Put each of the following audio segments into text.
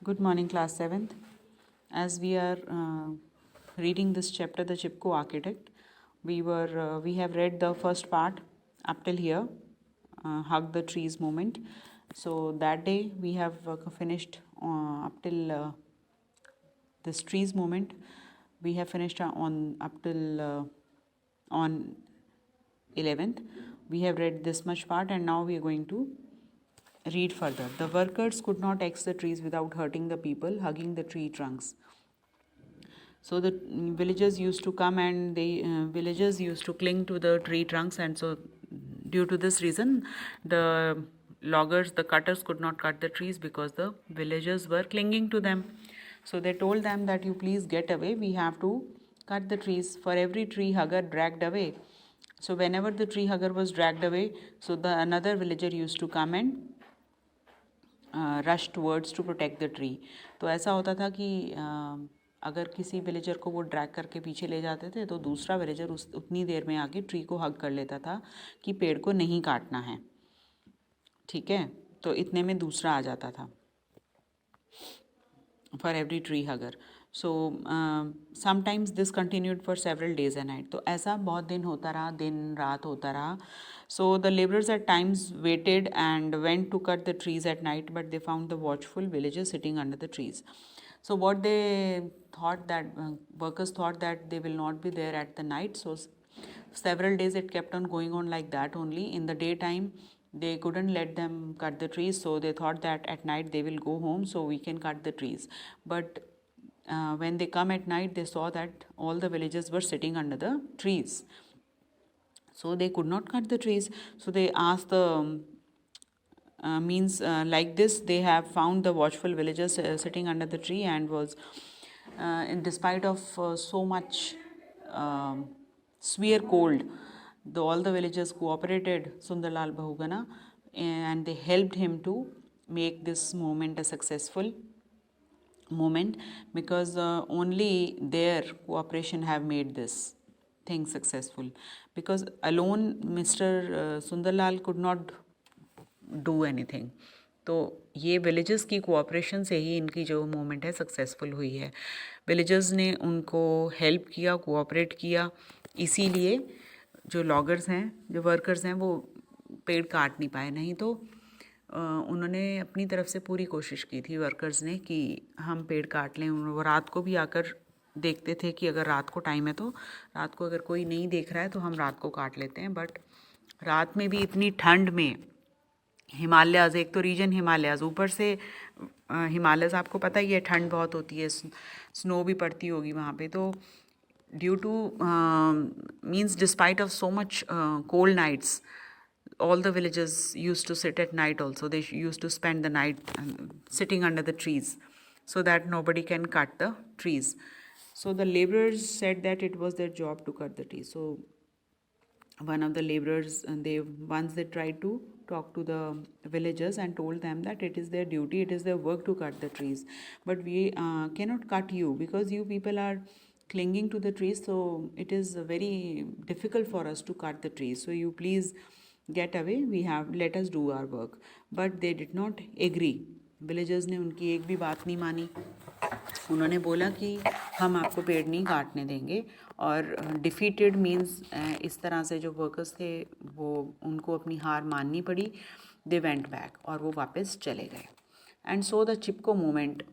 Good morning, class 7th. As we are reading this chapter, The Chipko Architect, we have read the first part up till here, Hug the Trees moment. So that day we have finished up till this trees moment. We have finished on up till on 11th. We have read this much part, and now we are going to read further. The workers could not axe the trees without hurting the people hugging the tree trunks. So the villagers used to come, and the villagers used to cling to the tree trunks, and so due to this reason, the loggers, the cutters could not cut the trees because the villagers were clinging to them. So they told them that you please get away, we have to cut the trees. For every tree hugger dragged away, so whenever the tree hugger was dragged away, so the another villager used to come and rush towards to protect the tree. तो ऐसा होता था कि अगर किसी villager को वो drag करके पीछे ले जाते थे तो दूसरा विलेजर उस उतनी देर में आके ट्री को हग कर लेता था कि पेड़ को नहीं काटना है. ठीक है, तो इतने में दूसरा आ जाता था for every tree हगर. So sometimes this continued for several days and night. तो ऐसा बहुत दिन होता रहा, दिन रात होता रहा. So the laborers at times waited and went to cut the trees at night, but they found the watchful villagers sitting under the trees. So what they thought that workers thought that they will not be there at the night. So several days it kept on going on like that only. In the daytime, they couldn't let them cut the trees, so they thought that at night they will go home so we can cut the trees. But when they come at night, they saw that all the villagers were sitting under the trees. So they could not cut the trees. So they asked the like this. They have found the watchful villagers sitting under the tree, and was in despite of so much severe cold, all the villagers cooperated Sundarlal Bahugana, and they helped him to make this moment a successful moment, because only their cooperation have made this thing successful, because alone Mr. Sundarlal could not do anything. तो ये villagers की cooperation से ही इनकी जो movement है successful हुई है. Villagers ने उनको हेल्प किया, कोऑपरेट किया, इसीलिए जो लॉगर्स हैं, जो वर्कर्स हैं, वो पेड़ काट नहीं पाए. नहीं तो उन्होंने अपनी तरफ से पूरी कोशिश की थी वर्कर्स ने कि हम पेड़ काट लें. वो रात को भी आकर देखते थे कि अगर रात को टाइम है तो रात को अगर कोई नहीं देख रहा है तो हम रात को काट लेते हैं. बट रात में भी इतनी ठंड में, हिमालयाज़, एक तो रीजन हिमालयाज़, ऊपर से हिमालयाज़ आपको पता ही है ठंड बहुत होती है, स्नो भी पड़ती होगी वहाँ पे. तो due to means despite of so much cold nights, all the villagers used to sit at night also. They used to spend the night sitting under the trees so that nobody can cut the trees. So the laborers said that it was their job to cut the trees. So one of the laborers, and they tried to talk to the villagers and told them that it is their duty, it is their work to cut the trees, but we cannot cut you because you people are clinging to the trees, so it is very difficult for us to cut the trees, so you please get away, let us do our work. But they did not agree. Villagers ने उनकी एक भी बात नहीं मानी. उन्होंने बोला कि हम आपको पेड़ नहीं काटने देंगे. और डिफीटेड मीन्स इस तरह से जो वर्कर्स थे वो उनको अपनी हार माननी पड़ी. दे वेंट बैक, और वो वापस चले गए. And so the Chipko movement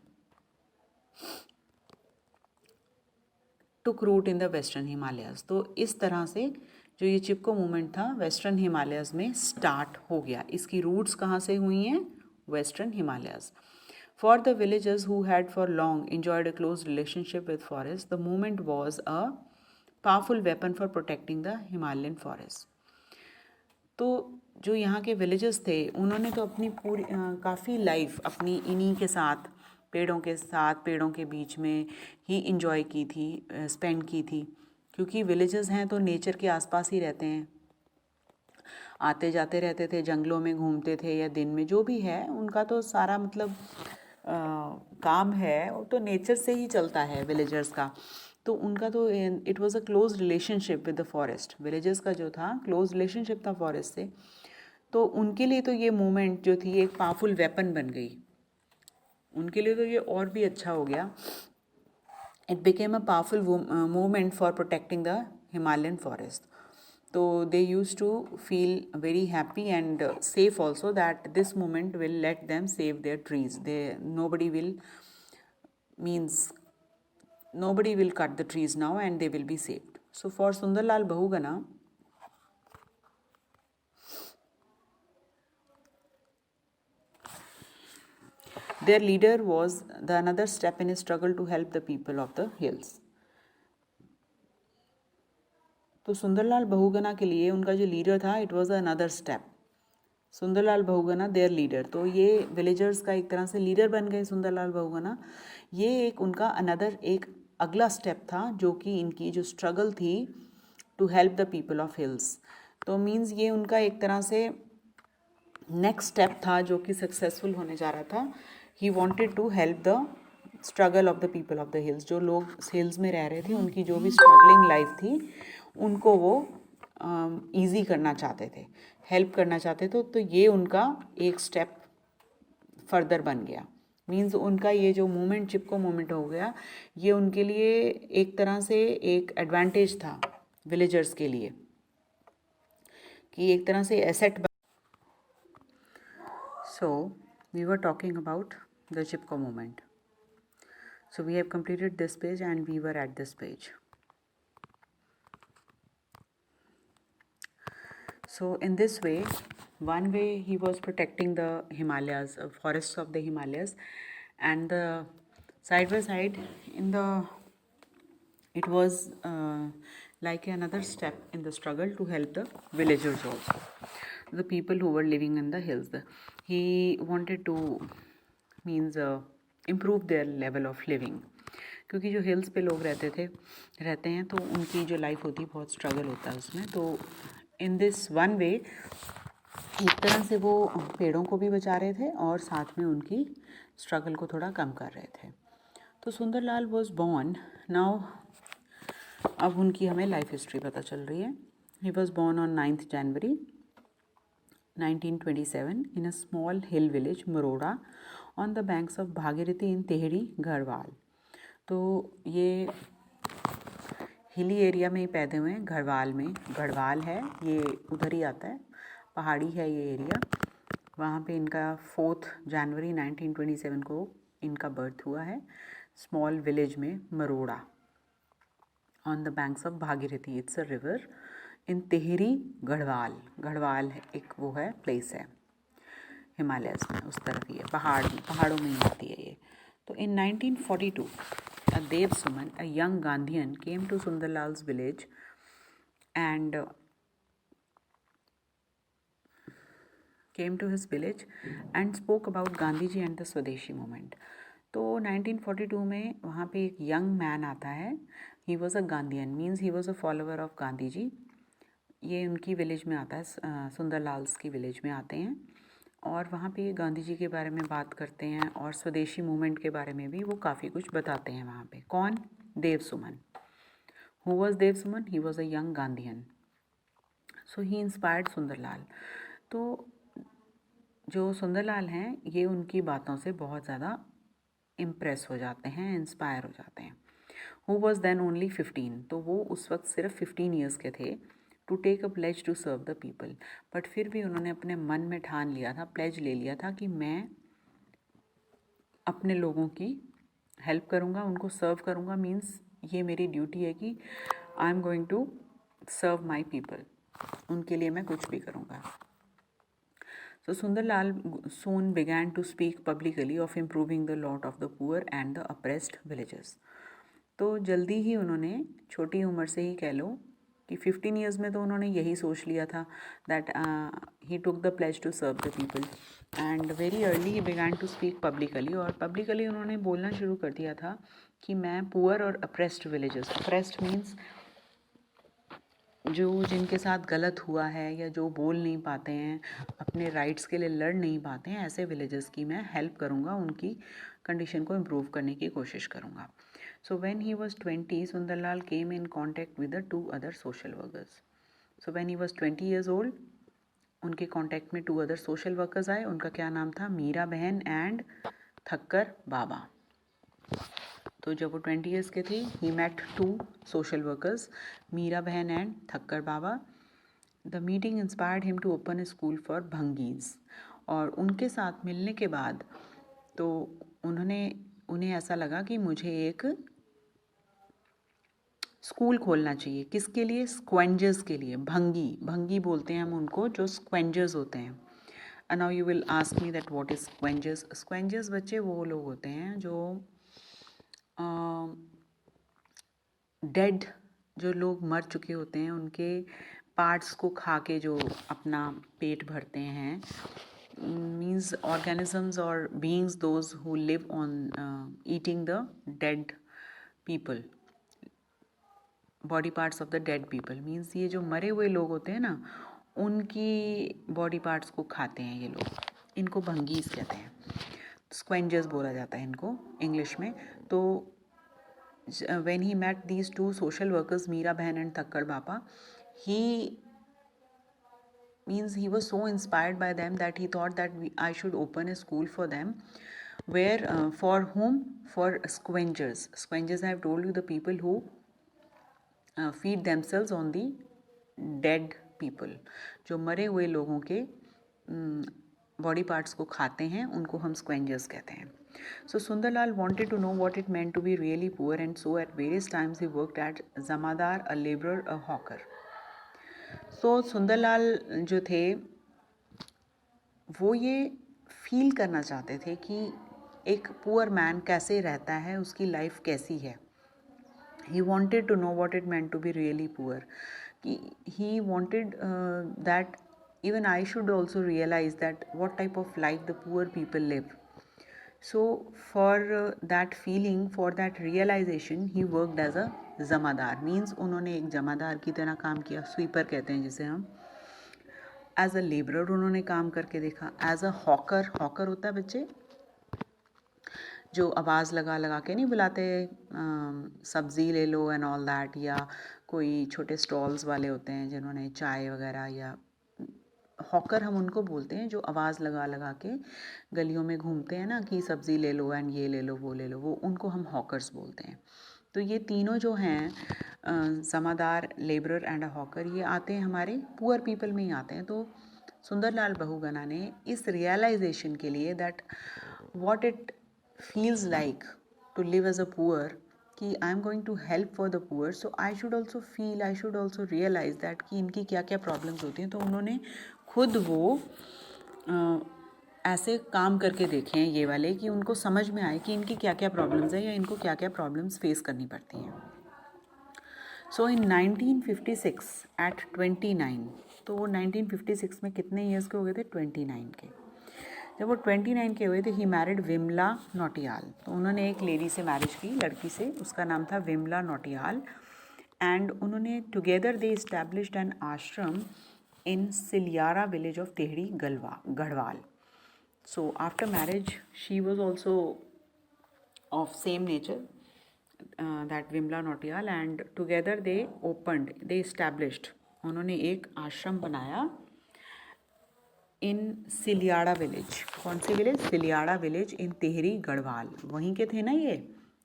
took root in the western Himalayas. तो इस तरह से जो ये चिपको मूवमेंट था वेस्टर्न हिमालयाज़ में स्टार्ट हो गया. इसकी रूट्स कहाँ से हुई हैं? Western Himalayas. For the villagers who had for long enjoyed a close relationship with forest, the movement was a powerful weapon for protecting the Himalayan forest. तो जो यहाँ के विलेजर्स थे उन्होंने तो अपनी पूरी काफ़ी लाइफ अपनी इन्हीं के साथ, पेड़ों के साथ, पेड़ों के बीच में ही इंजॉय की थी, स्पेंड की थी. क्योंकि विलेजर्स हैं तो नेचर के आसपास ही रहते हैं, आते जाते रहते थे, जंगलों में घूमते थे, या दिन में जो भी है उनका तो सारा मतलब काम है वो तो नेचर से ही चलता है विलेजर्स का. तो उनका तो it was a close relationship with the forest. Villagers का जो था क्लोज रिलेशनशिप था फॉरेस्ट से. तो उनके लिए तो ये मूवमेंट जो थी एक पावरफुल वेपन बन गई. उनके लिए तो ये और भी अच्छा हो गया. It became a powerful movement for protecting the Himalayan forest. So they used to feel very happy and safe also that this movement will let them save their trees. Nobody will cut the trees now and they will be saved. So for Sundarlal Bahugana, their leader was the another step in his struggle to help the people of the hills. तो सुंदरलाल बहुगुणा के लिए उनका जो leader था, it was another step. Sunderlal Bahuguna their leader, तो ये villagers का एक तरह से लीडर बन गए सुंदरलाल बहुगुणा. ये एक उनका अनदर एक अगला स्टेप था जो कि इनकी जो स्ट्रगल थी to help the people of hills. तो मीन्स ये उनका एक तरह से नेक्स्ट स्टेप था जो कि सक्सेसफुल होने जा रहा था. He wanted to help the struggle of the people of the hills. जो लोग हिल्स में रह रहे थे, उनकी जो भी स्ट्रगलिंग लाइफ थी, उनको वो ईजी करना चाहते थे, हेल्प करना चाहते थे. तो ये उनका एक स्टेप फर्दर बन गया. मीन्स उनका ये जो मूवमेंट, चिपको मूवमेंट हो गया, ये उनके लिए एक तरह से एक एडवांटेज था विलेजर्स के लिए, कि एक तरह से asset. So we were talking about the Chipko movement. So we have completed this page and we were at this page. So in this way, one way he was protecting the Himalayas, forests of the Himalayas, and the side by side it was like another step in the struggle to help the villagers also, the people who were living in the hills. He wanted to improve their level of living, क्योंकि जो hills पे लोग रहते हैं तो उनकी जो life होती है बहुत स्ट्रगल होता है उसमें. तो इन दिस वन वे एक तरह से वो पेड़ों को भी बचा रहे थे और साथ में उनकी स्ट्रगल को थोड़ा कम कर रहे थे. तो सुंदरलाल वॉज बॉर्न नाउ. अब उनकी हमें लाइफ हिस्ट्री पता चल रही है. He was born on 9th January 1927 in a small hill village Maroda on the banks of Bhagirathi in Tehri, Garhwal. तो ये हिली एरिया में ही पैदा हुए हैं, गढ़वाल में. गढ़वाल है ये उधर ही आता है, पहाड़ी है ये एरिया. वहाँ पे इनका 4th January 1927 को इनका बर्थ हुआ है, स्मॉल विलेज में Maroda, on the banks of Bhagirathi. It's a river in Tehri, Garhwal. Garhwal एक वो है, प्लेस है हिमालयस में, उस तरफ ही है, पहाड़ों में ही आती है ये. तो इन 1942 a Dev Suman, a young Gandhian, came to Sundarlal's village and spoke about Gandhiji and the Swadeshi movement. तो 1942 में वहाँ पे एक यंग मैन आता है. He was a Gandhian, means he was a follower of Gandhi ji. ये उनकी विलेज में आता है, सुंदरलाल्स की विलेज में आते हैं और वहाँ पे गांधी जी के बारे में बात करते हैं और स्वदेशी मूवमेंट के बारे में भी वो काफ़ी कुछ बताते हैं वहाँ पे. कौन? Dev Suman. Who was Dev Suman? He was a young Gandhian. So he inspired Sunderlal. तो जो सुंदरलाल हैं ये उनकी बातों से बहुत ज़्यादा इम्प्रेस हो जाते हैं, इंस्पायर हो जाते हैं. Who was then only 15. तो वो उस वक्त सिर्फ 15 ईयर्स के थे. To take a pledge to serve the people. But फिर भी उन्होंने अपने मन में ठान लिया था, प्लेज ले लिया था कि मैं अपने लोगों की हेल्प करूँगा, उनको सर्व करूँगा. मीन्स ये मेरी ड्यूटी है कि I am going to serve my people, उनके लिए मैं कुछ भी करूँगा. So Sundarlal soon began to speak publicly of improving the lot of the poor and the oppressed villages. तो जल्दी ही उन्होंने, छोटी उम्र से ही कह लो कि 15 ईयर्स में तो उन्होंने यही सोच लिया था that he took the pledge to serve the people and very early he began to speak publicly. और पब्लिकली उन्होंने बोलना शुरू कर दिया था कि मैं पुअर और अप्रेस्ड विलेजेस, अप्रेस्ड मीन्स जो जिनके साथ गलत हुआ है या जो बोल नहीं पाते हैं, अपने राइट्स के लिए लड़ नहीं पाते हैं, ऐसे विलेजेस की मैं हेल्प करूँगा, उनकी कंडीशन को इम्प्रूव करने की कोशिश करूँगा. So when he was 20, Sundarlal came in contact with the 2 other social workers. So when he was 20 years old, उनके कांटेक्ट में 2 other social workers आए. उनका क्या नाम था? मीरा बहन एंड थक्कर बाबा। तो जब वो 20 ईयर्स के थे, he met 2 social workers, Mira Behn and Thakkar Baba. The meeting inspired him to open a school for Bhangis. और उनके साथ मिलने के बाद तो उन्हें ऐसा लगा कि मुझे एक स्कूल खोलना चाहिए। किसके लिए? स्क्वेंजर्स के लिए। भंगी बोलते हैं हम उनको, जो स्क्वेंजर्स होते हैं। And now you will ask me that what is scavengers. Scavengers बच्चे वो लोग होते हैं जो डेड, जो लोग मर चुके होते हैं, उनके पार्ट्स को खा के जो अपना पेट भरते हैं। मीन्स ऑर्गेनिजम्स और beings those who live on eating the dead people, body parts of the dead people. Means ये जो मरे हुए लोग होते हैं ना, उनकी बॉडी पार्ट्स को खाते हैं ये लोग। इनको भंगीज कहते हैं, स्क्वेंजर्स बोला जाता है इनको इंग्लिश में। तो when he met these 2 social workers, Meera Bahan and Thakkar Bapa, he was so inspired by them that he thought that I should open a school for them, where for whom? For squengers. Squengers, I have told you, the people who feed themselves on the dead people. जो मरे हुए लोगों के body parts को खाते हैं, उनको हम स्क्वेंजर्स कहते हैं. So Sundarlal wanted to know what it meant to be really poor, and so at various times he worked as zamadar, a laborer, a hawker. So Sundarlal जो थे वो ये फील करना चाहते थे कि एक पुअर मैन कैसे रहता है, उसकी लाइफ कैसी है. He wanted to know what it meant to be really poor. He wanted that even I should also realize that what type of life the poor people live. So for that feeling, for that realization, he worked as a Jamadar. Means उन्होंने एक जमादार की तरह काम किया, sweeper कहते हैं जिसे हम. एज अ लेबरर उन्होंने काम करके देखा. एज अ हॉकर, हॉकर होता है बच्चे जो आवाज़ लगा लगा के नहीं बुलाते, सब्ज़ी ले लो एंड ऑल दैट. या कोई छोटे स्टॉल्स वाले होते हैं जिन्होंने चाय वगैरह, या हॉकर हम उनको बोलते हैं जो आवाज़ लगा लगा के गलियों में घूमते हैं ना कि सब्ज़ी ले लो एंड ये ले लो वो ले लो, वो उनको हम हॉकर्स बोलते हैं. तो ये तीनों जो हैं जमादार, लेबरर एंड अ हॉकर, ये आते हैं हमारे पुअर पीपल में ही आते हैं. तो सुंदरलाल बहुगुणा ने इस रियलाइजेशन के लिए that what it feels like to live as a poor, कि I am going to help for the poor, so I should also feel, I should also realise that कि इनकी क्या क्या प्रॉब्लम्स होती हैं. तो उन्होंने खुद वो ऐसे काम करके देखे हैं ये वाले, कि उनको समझ में आए कि इनकी क्या क्या प्रॉब्लम्स हैं या इनको क्या क्या प्रॉब्लम्स फेस करनी पड़ती हैं. सो इन 1956 एट 29, तो वो 1956 में कितने ईयर्स के हो गए थे? 29 के. जब वो 29 के हुए थे, ही मैरिड विमला नौटियाल. तो उन्होंने एक लेडी से मैरिज की, लड़की से, उसका नाम था विमला नौटियाल. एंड उन्होंने टुगेदर दे इस्टेब्लिश्ड एन आश्रम in Siliara village of Tehri Garhwal. So after marriage she was also of same nature, that Vimla Nautiyal, and together they established, उन्होंने एक आश्रम बनाया इन सिलियाड़ा विलेज. कौन सी village? Silyara village in Tehri Garhwal. वहीं के थे ना, ये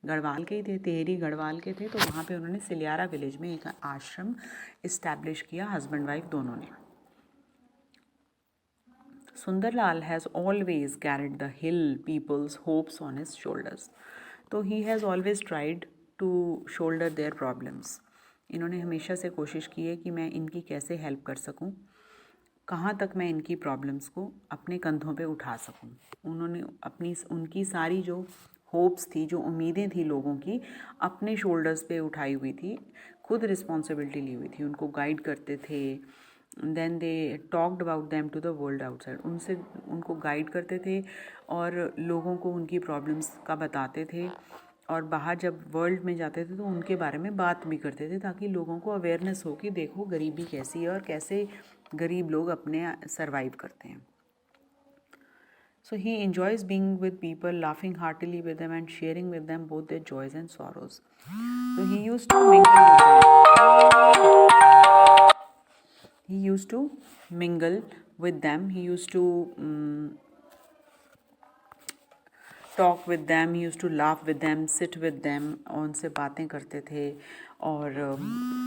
गढ़वाल के ही थे, तेहरी गढ़वाल के थे. तो वहाँ पे उन्होंने सिलियाड़ा विलेज में एक आश्रम इस्टेब्लिश किया, हस्बैंड वाइफ दोनों ने. Sundarlal has always carried the hill people's hopes on his shoulders. तो he has always tried to shoulder their problems. इन्होंने हमेशा से कोशिश की है कि मैं इनकी कैसे हेल्प कर सकूं, कहाँ तक मैं इनकी प्रॉब्लम्स को अपने कंधों पे उठा सकूं. उन्होंने उनकी सारी जो होप्स थी, जो उम्मीदें थी लोगों की, अपने शोल्डर्स पे उठाई हुई थी, खुद रिस्पॉन्सिबिलिटी ली हुई थी. उनको गाइड करते थे. Then they talked about them to the world outside. उनको गाइड करते थे और लोगों को उनकी प्रॉब्लम्स का बताते थे. और बाहर जब वर्ल्ड में जाते थे तो उनके बारे में बात भी करते थे, ताकि लोगों को अवेयरनेस हो कि देखो गरीबी कैसी है और कैसे गरीब लोग अपने सर्वाइव करते हैं. So he enjoys being with people, laughing heartily with them and sharing with them both their joys and sorrows. So he used to mingle with them. He used to mingle with them. He used to talk with them, he used to laugh with them, sit with them, उनसे बातें करते थे और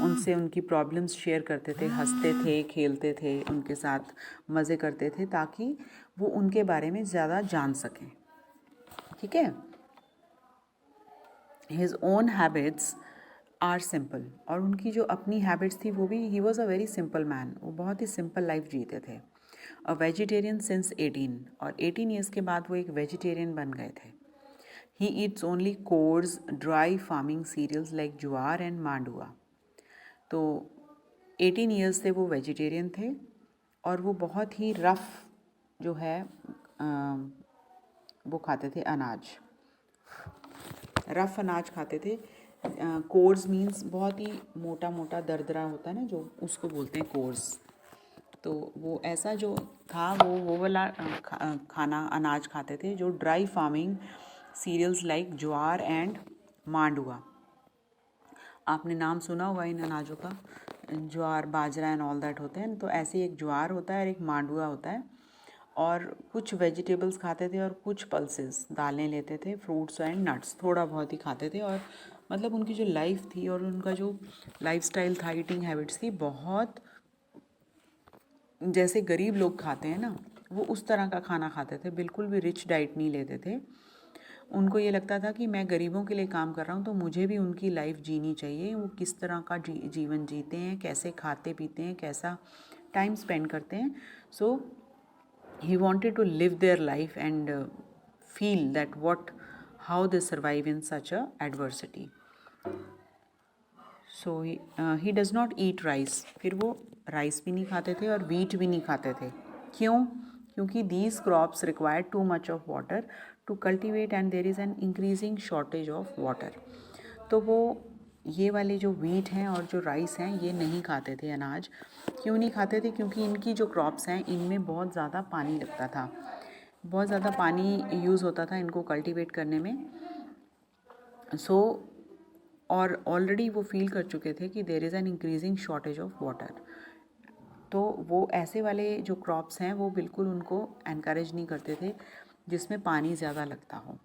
उनसे उनकी problems share करते थे, हंसते थे, खेलते थे, उनके साथ मज़े करते थे ताकि वो उनके बारे में ज़्यादा जान सकें। ठीक है। His own habits are simple, और उनकी जो अपनी हैबिट्स थी वो भी, he was a very simple man, वो बहुत ही सिंपल लाइफ जीते थे। अ वेजिटेरियन सिंस 18, और 18 ईयर्स के बाद वो एक वेजिटेरियन बन गए थे। He eats only coarse dry farming cereals like jowar and mandua. तो 18 ईयर्स से वो वेजिटेरियन थे और वो बहुत ही रफ़ जो है वो खाते थे अनाज, रफ़ अनाज खाते थे। कोर्स मीन्स बहुत ही मोटा मोटा दरदरा होता है ना, जो उसको बोलते हैं कोर्स। तो वो ऐसा जो था वो वाला खाना अनाज खाते थे जो dry farming cereals like jowar and mandua. आपने नाम सुना होगा इन अनाजों का, jowar, bajra and all that होते हैं। तो ऐसे ही एक ज्वार होता है और एक मांडुआ होता है, और कुछ वेजिटेबल्स खाते थे और कुछ पल्सेस, दालें लेते थे, फ्रूट्स एंड नट्स थोड़ा बहुत ही खाते थे। और मतलब उनकी जो लाइफ थी और उनका जो लाइफस्टाइल था, ईटिंग हैबिट्स थी, बहुत जैसे गरीब लोग खाते हैं ना, वो उस तरह का खाना खाते थे, बिल्कुल भी रिच डाइट नहीं लेते थे। उनको ये लगता था कि मैं गरीबों के लिए काम कर रहा हूँ तो मुझे भी उनकी लाइफ जीनी चाहिए। वो किस तरह का जीवन जीते हैं, कैसे खाते पीते हैं, कैसा टाइम स्पेंड करते हैं। सो he wanted to live their life and feel that how they survive in such a adversity. So he does not eat rice. फिर वो राइस भी नहीं खाते थे और वीट भी नहीं खाते थे। क्यों? क्योंकि these crops require too much of water to cultivate and there is an increasing shortage of water. तो वो ये वाले जो वीट हैं और जो राइस हैं ये नहीं खाते थे अनाज। क्यों नहीं खाते थे? क्योंकि इनकी जो क्रॉप्स हैं इनमें बहुत ज़्यादा पानी लगता था, बहुत ज़्यादा पानी यूज़ होता था इनको कल्टीवेट करने में। सो और ऑलरेडी वो फील कर चुके थे कि there is an increasing shortage of water. तो वो ऐसे वाले जो क्रॉप्स हैं वो बिल्कुल उनको एनकरेज नहीं करते थे जिसमें पानी ज़्यादा लगता हो।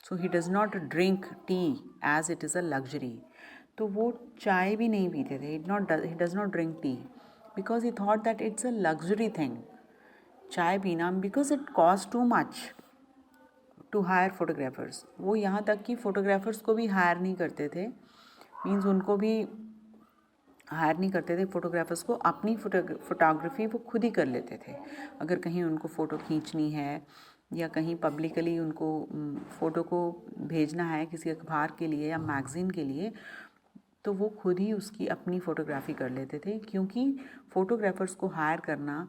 So he does not drink tea as it is a luxury. तो वो चाय भी नहीं पीते थे, he does not drink tea because he thought that it's a luxury thing, चाय पीना, because it cost too much to hire photographers. वो यहाँ तक कि फ़ोटोग्राफर्स को भी हायर नहीं करते थे, मीन्स उनको भी हायर नहीं करते थे फ़ोटोग्राफर्स को, अपनी फ़ोटोग्राफी वो खुद ही कर लेते थे। अगर कहीं उनको फ़ोटो खींचनी है या कहीं पब्लिकली उनको फ़ोटो को भेजना है किसी अखबार के लिए या मैगज़ीन के लिए, तो वो खुद ही उसकी अपनी फ़ोटोग्राफी कर लेते थे। क्योंकि फ़ोटोग्राफर्स को हायर करना,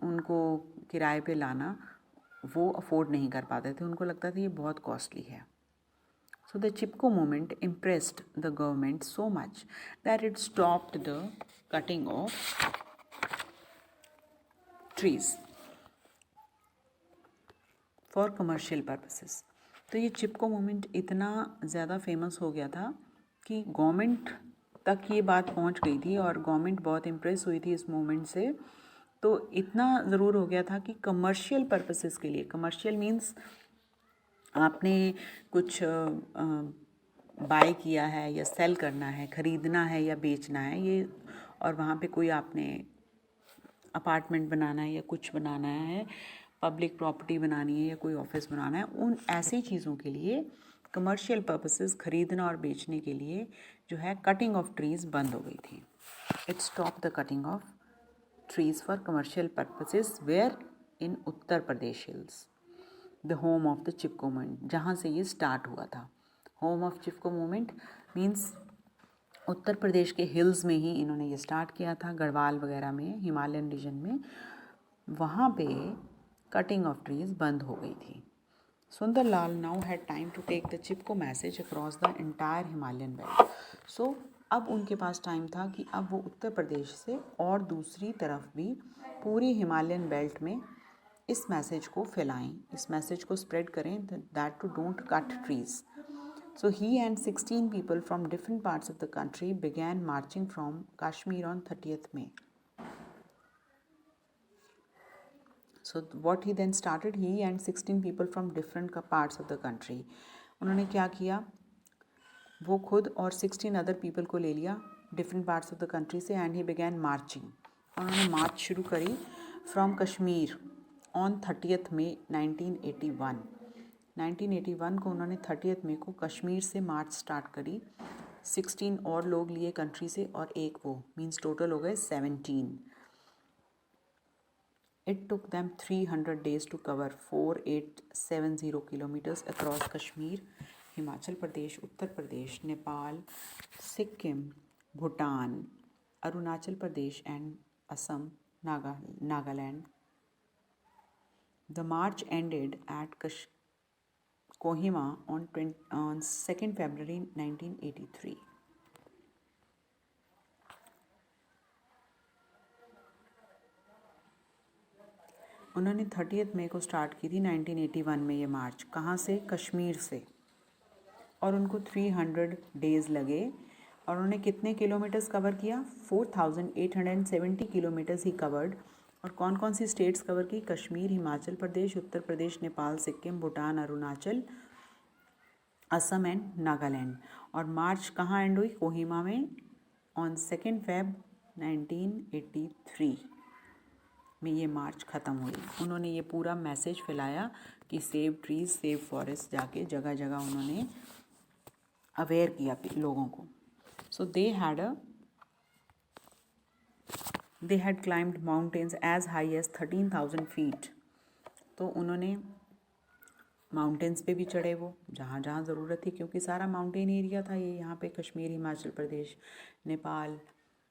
उनको किराए पे लाना, वो अफोर्ड नहीं कर पाते थे, उनको लगता था ये बहुत कॉस्टली है। So the Chipko movement impressed the government so much that it stopped the cutting of trees for commercial purposes. तो ये चिपको मूवमेंट इतना ज़्यादा फेमस हो गया था कि गवर्नमेंट तक ये बात पहुंच गई थी और गवर्नमेंट बहुत इम्प्रेस हुई थी इस मूवमेंट से। तो इतना ज़रूर हो गया था कि कमर्शियल पर्पसेस के लिए, कमर्शियल मीन्स आपने कुछ बाय किया है या सेल करना है, ख़रीदना है या बेचना है, ये, और वहाँ पे कोई आपने अपार्टमेंट बनाना है या कुछ बनाना है, पब्लिक प्रॉपर्टी बनानी है या कोई ऑफिस बनाना है, उन ऐसी चीज़ों के लिए कमर्शियल पर्पसेस, ख़रीदना और बेचने के लिए जो है कटिंग ऑफ ट्रीज़ बंद हो गई थी। It stop the cutting of trees for commercial purposes where in Uttar Pradesh hills, the home of the Chipko movement, जहाँ से ये स्टार्ट हुआ था। Home of Chipko movement means Uttar Pradesh के हिल्स में ही इन्होंने ये स्टार्ट किया था, गढ़वाल वगैरह में, हिमालयन रीजन में। वहाँ पे कटिंग ऑफ ट्रीज़ बंद हो गई थी। Sunderlal now had time to take the Chipko message across the entire Himalayan belt. So अब उनके पास टाइम था कि अब वो उत्तर प्रदेश से और दूसरी तरफ भी पूरी हिमालयन बेल्ट में इस मैसेज को फैलाएं, इस मैसेज को स्प्रेड करें, that to don't cut trees. So he and 16 people from different parts of the country began marching from Kashmir on 30th May. So what he then started, he and 16 people from different parts of the country, उन्होंने क्या किया, वो खुद और 16 other people को ले लिया different parts of the country से, एंड ही बिगैन मार्चिंग. उन्होंने मार्च शुरू करी from Kashmir on 30th May 1981. 1981 को उन्होंने 30th May को कश्मीर से मार्च स्टार्ट करी. 16 और लोग लिए कंट्री से और एक वो, मीन्स टोटल हो गए 17. It took them 300 days to cover 4870 kilometers across Kashmir, Himachal Pradesh, Uttar Pradesh, Nepal, Sikkim, Bhutan, Arunachal Pradesh and Assam, Nagaland. The march ended at Kohima on 2nd February 1983. उन्होंने 30th May को स्टार्ट की थी 1981 में ये मार्च. कहाँ से? कश्मीर से. और उनको 300 डेज़ लगे. और उन्होंने कितने किलोमीटर्स कवर किया? 4870 किलोमीटर्स ही कवर्ड. और कौन कौन सी स्टेट्स कवर की? कश्मीर, हिमाचल प्रदेश, उत्तर प्रदेश, नेपाल, सिक्किम, भूटान, अरुणाचल, असम एंड नागालैंड. और मार्च कहाँ एंड हुई? कोहिमा में ऑन 2nd Feb 1983 में ये मार्च ख़त्म हुई. उन्होंने ये पूरा मैसेज फैलाया कि सेव ट्रीज, सेव फॉरेस्ट, जाके जगह जगह उन्होंने अवेयर किया लोगों को. So they had climbed mountains as high as 13,000 feet. तो उन्होंने माउंटेन्स पे भी चढ़े, वो जहाँ जहाँ ज़रूरत थी, क्योंकि सारा माउंटेन एरिया था ये. यहाँ पे कश्मीर, हिमाचल प्रदेश, नेपाल,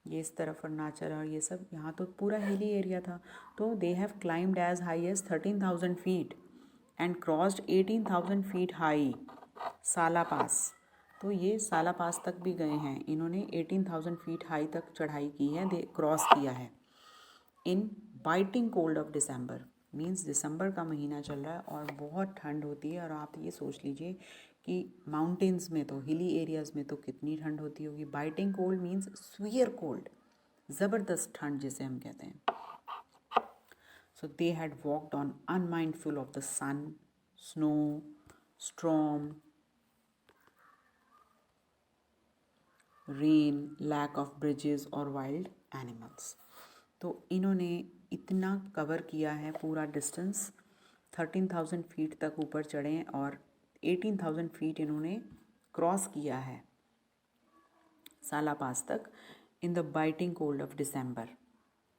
ये इस तरफ अरुणाचल और ये सब, यहाँ तो पूरा हिली एरिया था. तो they have climbed as high as 13,000 feet and crossed 18,000 feet high साला पास. तो ये साला पास तक भी गए हैं इन्होंने. 18,000 feet हाई तक चढ़ाई की है, दे क्रॉस किया है. In biting cold of December, means दिसंबर का महीना चल रहा है और बहुत ठंड होती है. और आप ये सोच लीजिए कि माउंटेन्स में तो, हिली एरियाज़ में तो कितनी ठंड होती होगी. Biting cold means severe cold, ज़बरदस्त ठंड जिसे हम कहते हैं. So they had walked on unmindful of the sun, snow, storm, rain, lack of bridges और वाइल्ड एनिमल्स. तो इन्होंने इतना कवर किया है पूरा डिस्टेंस. 13,000 feet तक ऊपर चढ़े और 18,000 feet इन्होंने क्रॉस किया है साला पास तक in the biting cold of December.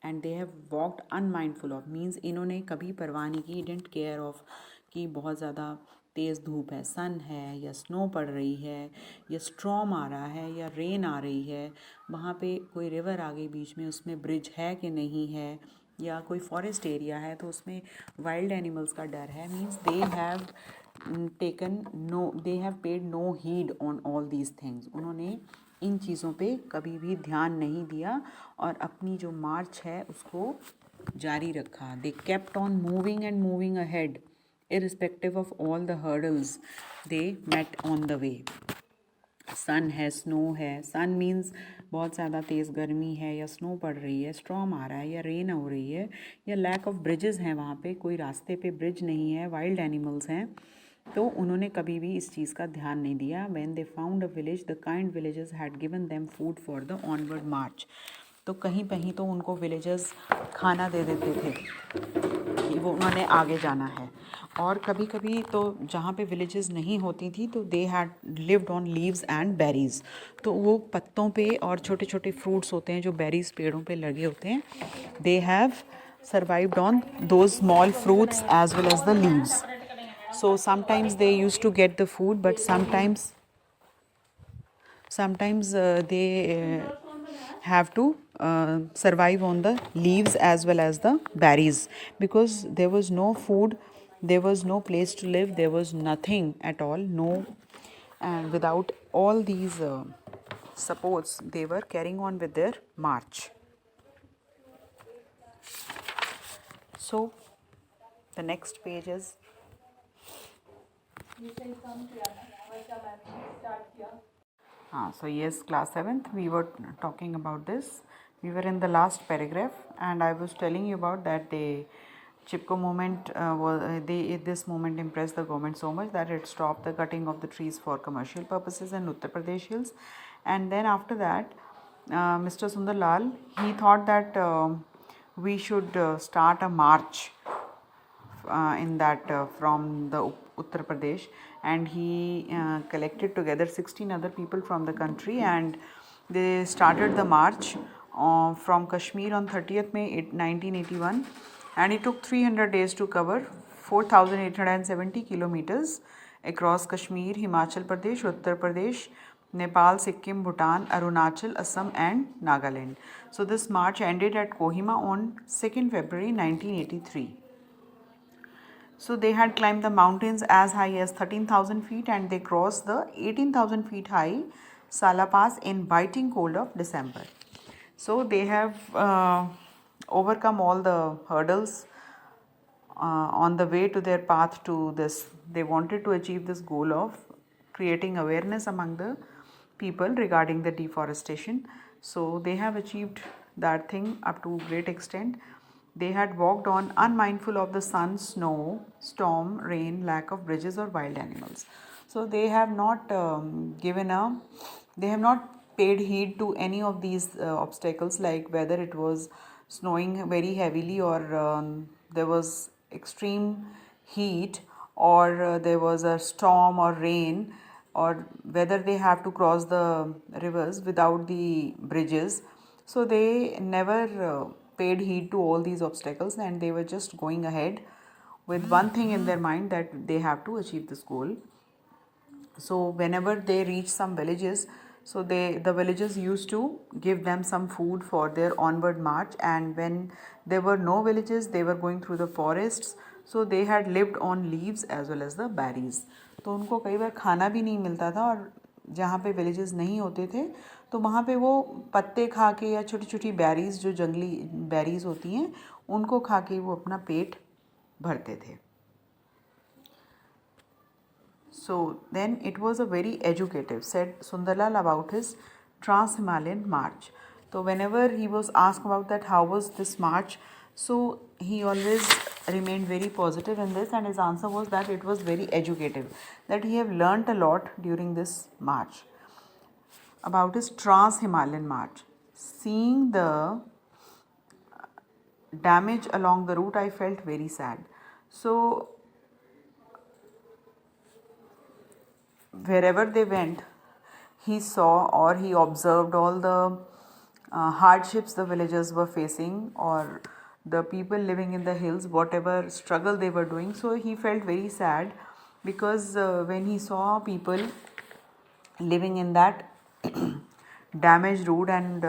And they have walked unmindful of, means इन्होंने कभी परवाह नहीं की, डिडंट केयर ऑफ कि बहुत ज़्यादा तेज़ धूप है, सन है, या स्नो पड़ रही है, या स्ट्रॉम आ रहा है, या रेन आ रही है, वहाँ पे कोई रिवर आ गई बीच में, उसमें ब्रिज है कि नहीं है, या कोई फॉरेस्ट एरिया है तो उसमें वाइल्ड एनिमल्स का डर है. Means they have paid no heed on all these things. उन्होंने इन चीज़ों पे कभी भी ध्यान नहीं दिया और अपनी जो मार्च है उसको जारी रखा. They kept on moving and moving ahead irrespective of all the hurdles they met on the way. सन है, स्नो है. सन मीन्स बहुत ज़्यादा तेज़ गर्मी है या स्नो पड़ रही है, स्ट्रॉम आ रहा है या रेन हो रही है, या लैक ऑफ ब्रिजेस हैं, वहाँ पे कोई रास्ते पे ब्रिज नहीं है, वाइल्ड एनिमल्स हैं. तो उन्होंने कभी भी इस चीज़ का ध्यान नहीं दिया. When they found a village, the kind villages had given them food for the onward march. तो कहीं कहीं तो उनको विलेजर्स खाना दे देते थे कि वो उन्होंने आगे जाना है. और कभी कभी तो जहाँ पे विलेजेस नहीं होती थी तो they had lived on leaves and berries. तो वो पत्तों पे और छोटे छोटे फ्रूट्स होते हैं जो बेरीज पेड़ों पे लगे होते हैं. They have survived on those small fruits as well as the leaves. So sometimes they used to get the food, but sometimes they have to survive on the leaves as well as the berries, because there was no food, there was no place to live, there was nothing at all, no. And without all these supports, they were carrying on with their march. So the next page is so yes, class 7th, we were talking about this. We were in the last paragraph and I was telling you about that they Chipko movement this movement impressed the government so much that it stopped the cutting of the trees for commercial purposes in Uttar Pradesh hills. And then after that, Mr. Sundar Lal, he thought that we should start a march in that from the Uttar Pradesh, and he collected together 16 other people from the country, and they started the march from Kashmir on 30th May 1981, and it took 300 days to cover 4,870 kilometers across Kashmir, Himachal Pradesh, Uttar Pradesh, Nepal, Sikkim, Bhutan, Arunachal, Assam and Nagaland. So this march ended at Kohima on 2nd February 1983. So they had climbed the mountains as high as 13,000 feet, and they crossed the 18,000 feet high Sala Pass in biting cold of December. So they have overcome all the hurdles on the way to their path to this. They wanted to achieve this goal of creating awareness among the people regarding the deforestation. So they have achieved that thing up to a great extent. They had walked on unmindful of the sun, snow, storm, rain, lack of bridges or wild animals. So they have not they have not paid heed to any of these obstacles, like whether it was snowing very heavily or there was extreme heat, or there was a storm or rain, or whether they have to cross the rivers without the bridges. So they never paid heed to all these obstacles, and they were just going ahead with one thing in their mind, that they have to achieve this goal. So whenever they reach some villages, so the villagers used to give them some food for their onward march, and when there were no villages, they were going through the forests, so they had lived on leaves as well as the berries. तो उनको कई बार खाना भी नहीं मिलता था, और जहाँ पे विलेजेस नहीं होते थे तो वहाँ पे वो पत्ते खा के या छोटी छोटी बेरीज, जो जंगली बेरीज होती हैं, उनको खा के वो अपना पेट भरते थे. So then it was a very educative, said Sundarlal about his Trans-Himalayan march. So whenever he was asked about that, how was this march, so he always remained very positive in this, and his answer was that it was very educative, that he have learnt a lot during this march. About his Trans-Himalayan march, seeing the damage along the route, I felt very sad. So wherever they went, he saw or he observed all the hardships the villagers were facing, or the people living in the hills, whatever struggle they were doing. So he felt very sad, because when he saw people living in that damaged road and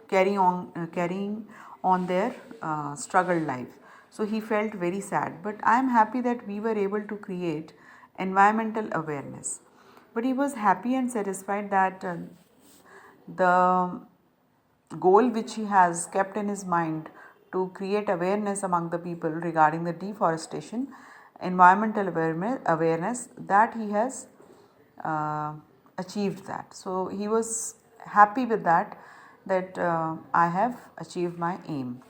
carrying on their struggled life, so he felt very sad. But I am happy that we were able to create environmental awareness. But he was happy and satisfied that the goal which he has kept in his mind to create awareness among the people regarding the deforestation, environmental awareness, that he has achieved that. So he was happy with that, I have achieved my aim.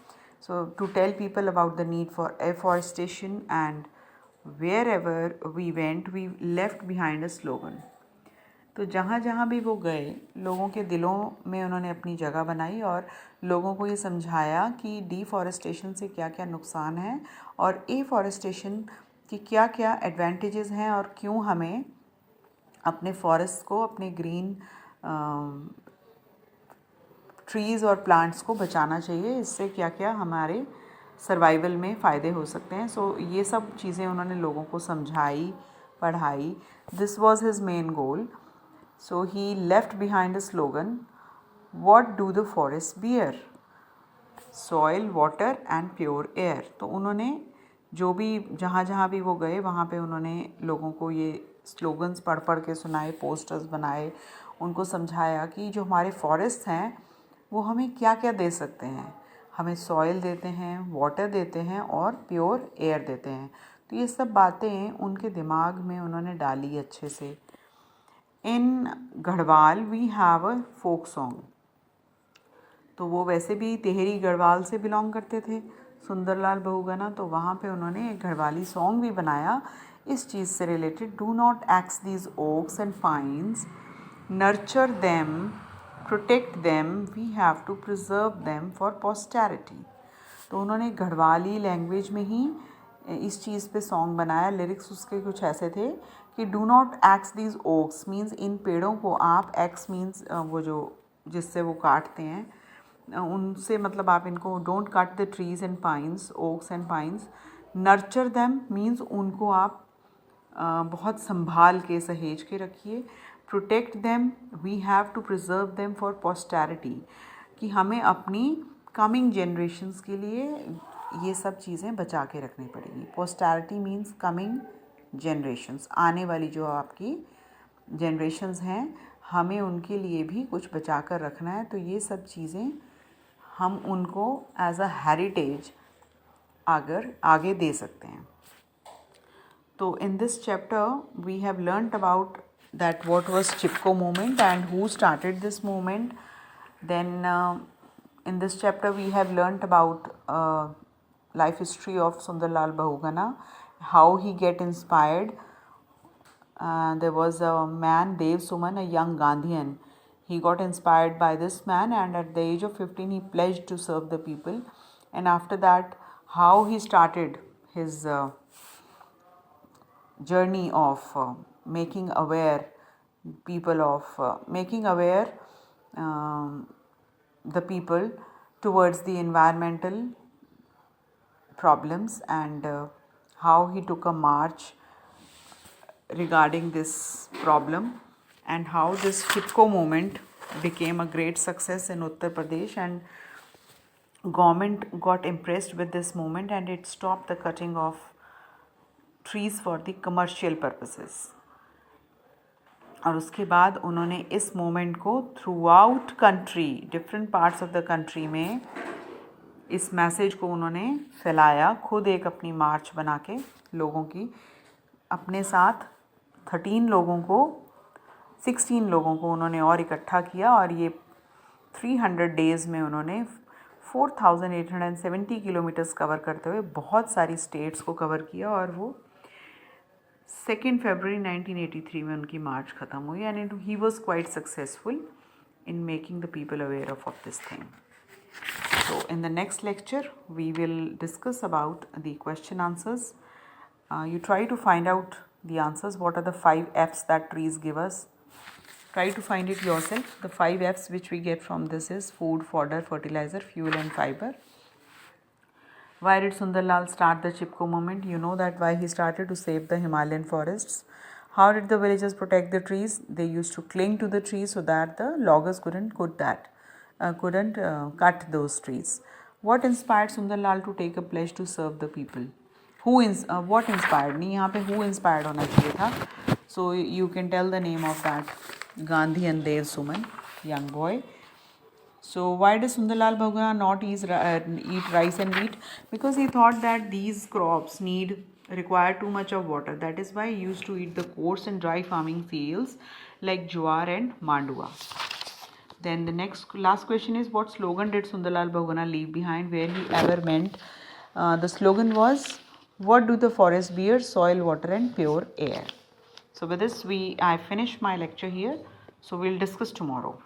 So to tell people about the need for afforestation, and wherever we went, we left behind a slogan. तो जहाँ जहाँ भी वो गए, लोगों के दिलों में उन्होंने अपनी जगह बनाई और लोगों को ये समझाया कि डिफॉरेस्टेशन से क्या क्या नुकसान है और एफॉरेस्टेशन की क्या क्या एडवांटेजेस हैं, और क्यों हमें अपने फॉरेस्ट को, अपने ग्रीन ट्रीज़ और प्लांट्स को बचाना चाहिए, इससे क्या क्या हमारे सर्वाइवल में फ़ायदे हो सकते हैं. सो ये सब चीज़ें उन्होंने लोगों को समझाई, पढ़ाई. This was his main goal. So he left behind a slogan, what do the forest bear? Soil, water and pure air. तो उन्होंने जो भी जहाँ जहाँ भी वो गए, वहाँ पे उन्होंने लोगों को ये स्लोगन्स पढ़ पढ़ के सुनाए, पोस्टर्स बनाए, उनको समझाया कि जो हमारे फॉरेस्ट हैं वो हमें क्या क्या दे सकते हैं. हमें सॉइल देते हैं, वाटर देते हैं और प्योर एयर देते हैं. तो ये सब बातें उनके दिमाग में उन्होंने डाली अच्छे से. In Garhwal we have a folk song. तो वो वैसे भी टिहरी गढ़वाल से बिलोंग करते थे. सुंदरलाल बहुगुणा, तो वहाँ पे उन्होंने एक घरवाली सॉन्ग भी बनाया इस चीज़ से related. Do not axe these oaks and pines, nurture them, protect them, we have to preserve them for posterity. तो उन्होंने घड़वाली लैंग्वेज में ही इस चीज़ पे सॉन्ग बनाया। लिरिक्स उसके कुछ ऐसे थे कि do not axe these oaks means इन पेड़ों को आप, एक्स मीन्स वो जो जिससे वो काटते हैं उनसे मतलब आप इनको, don't cut the trees and pines, oaks and pines. Nurture them means उनको आप बहुत संभाल के सहेज के रखिए। Protect them, we have to preserve them for posterity, कि हमें अपनी कमिंग जनरेशन्स के लिए ये सब चीज़ें बचा के रखनी पड़ेगी। पोस्टेरिटी मीन्स कमिंग जनरेशन्स, आने वाली जो आपकी जनरेशन्स हैं, हमें उनके लिए भी कुछ बचा कर रखना है। तो ये सब चीज़ें हम उनको एज अ हेरिटेज आगे दे सकते हैं। So in this chapter we have learnt about that what was Chipko movement and who started this movement. Then in this chapter we have learnt about life history of Sundarlal Bahuguna, how he get inspired. There was a man, Dev Suman, a young Gandhian. He got inspired by this man, and at the age of 15 he pledged to serve the people. And after that, how he started his journey of making aware people of making aware the people towards the environmental problems, and how he took a march regarding this problem, and how this Chipko movement became a great success in Uttar Pradesh, and government got impressed with this movement and it stopped the cutting of trees for the commercial purposes. और उसके बाद उन्होंने इस movement को through out country, different parts of the country में इस message को उन्होंने फैलाया। खुद एक अपनी मार्च बना के लोगों की, अपने साथ 16 लोगों को उन्होंने और इकट्ठा किया, और ये 300 डेज़ में उन्होंने 4870 किलोमीटर्स कवर करते हुए बहुत सारी स्टेट्स को कवर किया, और वो 2 फरवरी 1983 में उनकी मार्च ख़त्म हुई, and he was quite successful in making the people aware of this thing. So in the next lecture we will discuss about the question answers. You try to find out the answers. What are the 5 F's that trees give us? Try to find it yourself. The 5 F's which we get from this is food, fodder, fertilizer, fuel and fiber. Why did Sundarlal start the Chipko movement? You know that why he started to save the Himalayan forests. How did the villagers protect the trees? They used to cling to the trees so that the loggers couldn't cut those trees. What inspired Sundarlal to take a pledge to serve the people? What inspired? नहीं, यहाँ पे who inspired होना चाहिए था. So you can tell the name of that Gandhian Dev Suman, young boy. So why does Sundarlal Bahuguna not eat rice and wheat? Because he thought that these crops require too much of water. That is why he used to eat the coarse and dry farming cereals like jowar and mandua. Then the last question is, what slogan did Sundarlal Bahuguna leave behind where he ever went? The slogan was, what do the forest bear? Soil, water and pure air. So with this I finish my lecture here. So we'll discuss tomorrow.